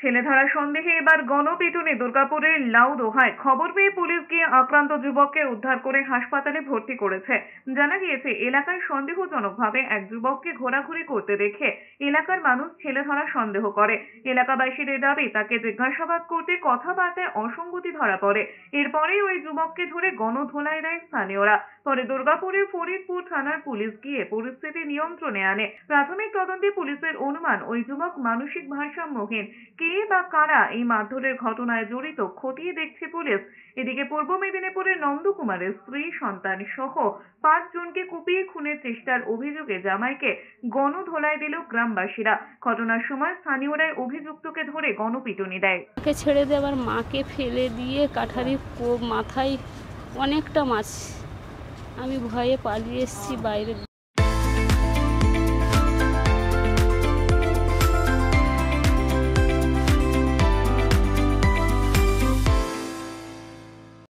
ছেলে ধরা সন্দেহে এবার গণপিটুনি দুর্গাপুরের লাউদোহায়। খবর পেয়ে পুলিশ গিয়ে আক্রান্ত যুবককে উদ্ধার করে হাসপাতালে ভর্তি করেছে। জানা গিয়েছে, এলাকায় সন্দেহজনকভাবে এক যুবককে ঘোরাঘুরি করতে দেখে এলাকার মানুষ ছেলে ধরা সন্দেহ করে। এলাকাবাসীদের দাবি, তাকে জিজ্ঞাসাবাদ করতে কথাবার্তায় অসঙ্গতি ধরা পড়ে। এরপরেই ওই যুবককে ধরে গণধোলাই দেয় স্থানীয়রা। পরে দুর্গাপুরের ফরিদপুর থানার পুলিশ গিয়ে পরিস্থিতি নিয়ন্ত্রণে আনে। প্রাথমিক তদন্তে পুলিশের অনুমান, ওই যুবক মানসিক ভারসাম্যহীন। কে বা কারা এই মারধরের ঘটনায় জড়িত খতিয়ে দেখছে পুলিশ। এদিকে পূর্ব মেদিনীপুরের নন্দকুমারের স্ত্রী, সন্তান সহ 5 জনকে কুপিয়ে খুনের চেষ্টার অভিযোগে জামাইকে গণধোলাই দিল গ্রামবাসীরা। ঘটনার সময় স্থানীয়রাই অভিযুক্তকে ধরে গণপিটুনি দেয়। মাকে ছেড়ে দিয়ে আবার মাকে ফেলে দিয়ে কাঠারি মাথায় অনেকটা মাছ। আমি ভয়ে পালিয়ে এসেছি বাইরে।